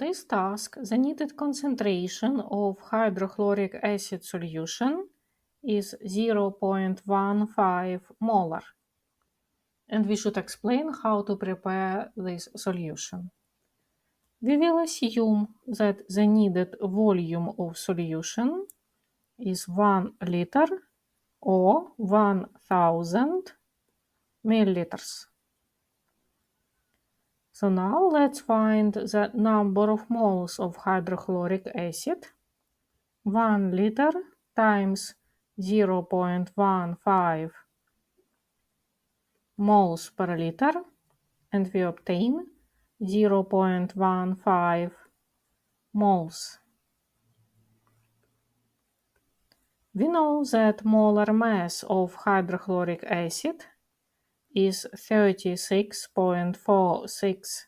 this task, the needed concentration of hydrochloric acid solution is 0.15 molar. And we should explain how to prepare this solution. We will assume that the needed volume of solution is 1 liter or 1000 milliliters. So now let's find the number of moles of hydrochloric acid. 1 liter times 0.15 moles per liter, and we obtain 0.15 moles. We know that molar mass of hydrochloric acid is 36.46